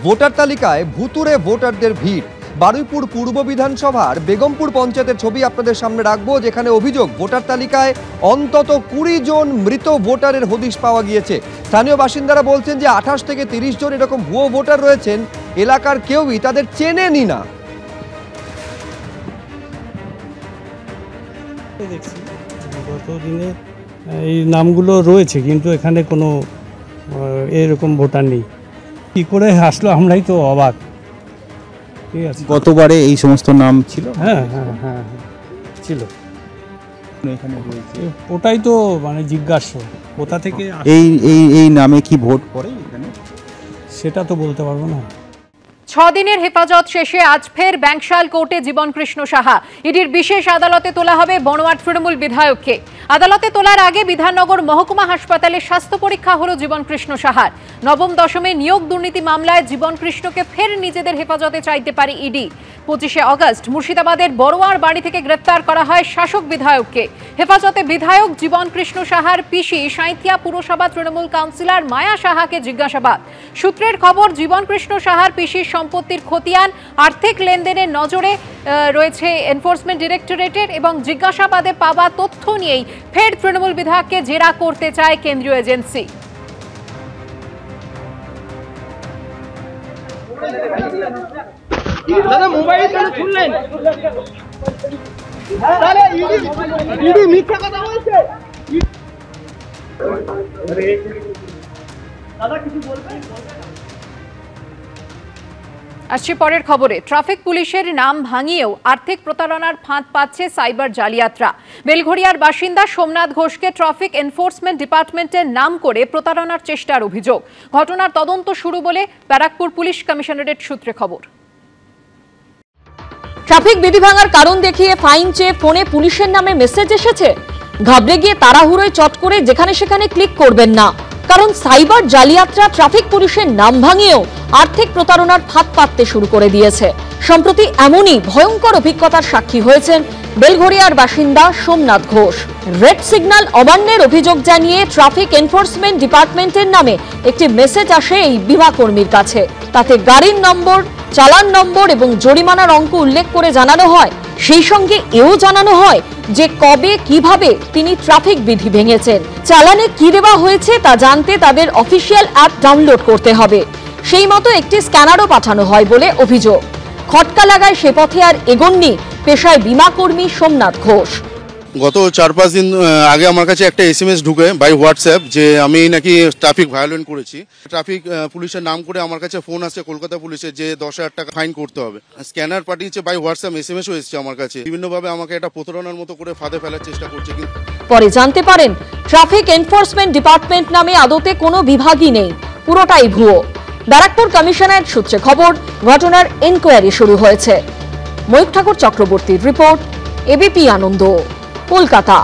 Voter তালিকায় ভুতুড়ে ভোটারদের ভিড়। বারুইপুর পূর্ব বিধানসভার বেগমপুর পঞ্চায়েতের ছবি আপনাদের সামনে রাখবো, যেখানে অভিযোগ ভোটার তালিকায় অন্তত 20 জন মৃত ভোটারের হদিশ পাওয়া গিয়েছে। স্থানীয় বাসিন্দারা বলছেন যে 28 থেকে 30 জন এরকম ভুয়ো ভোটার রয়েছেন, এলাকার কেউই তাদের চেনেনি না। দেখছি গত দিনে এই নামগুলো রয়েছে, কিন্তু এখানে কোনো এরকম ভোটার নেই। কী করে আসলো আমরাই তো অবাক। ঠিক আছে, গতবারে এই সমস্ত নাম ছিল। হ্যাঁ হ্যাঁ হ্যাঁ ছিল এখানে রয়েছে, ওটাই তো মানে জিজ্ঞাসা কোথা থেকে এই এই এই নামে কি ভোট পড়ে এখানে, সেটা তো বলতে পারবো না। 6 দিনের হেফাজত শেষে আজ ফের ব্যাংকশাল কোর্টে জীবন কৃষ্ণ সাহা। ইডির বিশেষ আদালতে তোলা হবে বনোয়ার তৃণমূল বিধায়ককে। আদালতে তোলার আগে বিধাননগর মহকুমা হাসপাতালে স্বাস্থ্য পরীক্ষা হলো জীবন কৃষ্ণ সাহার। নবম দশমে নিয়োগ দুর্নীতি মামলায় জীবন কৃষ্ণকে ফের নিজেদের হেফাজতে চাইতে পারে ইডি। 25শে আগস্ট মুর্শিদাবাদের বড়োয়ার বাড়ি থেকে গ্রেফতার করা হয় শাসক বিধায়ককে। হেফাজতে বিধায়ক জীবন কৃষ্ণ সাহার পিসি সাঁইথিয়া পুরসভা তৃণমূল কাউন্সিলর মায়া সাহাকে জিজ্ঞাসাবাদ। সূত্রের খবর, জীবন কৃষ্ণ সাহার পিসির সম্পত্তির খতিয়ান, আর্থিক লেনদেনের নজরে রয়েছে এনফোর্সমেন্ট ডিরেক্টরেটের, এবং জিজ্ঞাসাবাদে পাওয়া তথ্য নিয়েই ফের তৃণমূল বিধায়ককে জেরা করতে চায় কেন্দ্রীয় এজেন্সি। দাদা মোবাইল কেন খুললেন? তাহলে ইডি মিথ্যা কথা বলছে। দাদা কিছু বলবেন? আসছে পরের খবরে। ট্রাফিক পুলিশের নাম ভাঙিয়েও আর্থিক প্রতারণার ফাঁদ পাচ্ছে সাইবার জালিয়াতরা। বেলঘড়িয়ার বাসিন্দা সোমনাথ ঘোষকে ট্রাফিক এনফোর্সমেন্ট ডিপার্টমেন্টের নাম করে প্রতারণার চেষ্টার অভিযোগ। ঘটনার তদন্ত শুরু বলে ব্যারাকপুর পুলিশ কমিশনারেট সূত্রে খবর। ট্রাফিক বিধি ভাঙার কারণ দেখিয়ে ফাইন চেয়ে ফোনে পুলিশের নামে মেসেজ এসেছে। ঘাবড়ে গিয়ে তাড়াহুড়োয় চট করে যেখানে সেখানে ক্লিক করবেন না, কারণ সাইবার জালিয়াতরা ট্রাফিক পুলিশের নাম ভাঙিয়েও আর্থিক প্রতারণার ফাঁদ পাততে শুরু করে দিয়েছে। সম্প্রতি এমনই ভয়ঙ্কর অভিজ্ঞতার সাক্ষী হয়েছেন বেলঘড়িয়ার বাসিন্দা সোমনাথ ঘোষ। রেড সিগন্যাল অমান্যের অভিযোগ জানিয়ে ট্রাফিক এনফোর্সমেন্ট ডিপার্টমেন্টের নামে একটি মেসেজ আসে এই বিমা কর্মীর কাছে। তাতে গাড়ির নম্বর, চালান নম্বর এবং জরিমানার অঙ্ক উল্লেখ করে জানানো হয়। সেই সঙ্গে এও জানানো হয় যে কবে কিভাবে তিনি ট্রাফিক বিধি ভেঙেছেন। চালানে কি দেওয়া হয়েছে তা জানতে তাদের অফিসিয়াল অ্যাপ ডাউনলোড করতে হবে। সেই মতো একটি স্ক্যানারও পাঠানো হয় বলে অভিযোগ। খটকা লাগায় সে পথে আর এগোননি পেশায় বিমা কর্মী সোমনাথ ঘোষ। গত 4-5 দিন আগে আমার কাছে একটা SMS ঢুকে বাই হোয়াটসঅ্যাপ যে আমি নাকি ট্রাফিক ভায়োলেন্ট করেছি। ট্রাফিক পুলিশের নাম করে আমার কাছে ফোন আসছে কলকাতা পুলিশের, যে 10,000 টাকা ফাইন করতে হবে। স্ক্যানার পাঠিয়েছে বাই হোয়াটসঅ্যাপ, SMS ও এসেছে আমার কাছে। বিভিন্নভাবে আমাকে একটা প্রতারণার মতো করে ফাঁদে ফেলার চেষ্টা করছে। পরে জানতে পারেন ট্রাফিক এনফোর্সমেন্ট ডিপার্টমেন্ট নামে আদতে কোনো বিভাগই নেই, পুরোটাই ভুয়ো। ব্যারাকপুর কমিশনারেট সূত্রে খবর, ঘটনার এনকোয়ারি শুরু হয়েছে। ময়ূখ ঠাকুর চক্রবর্তীর রিপোর্ট, এবিপি আনন্দ, কলকাতা।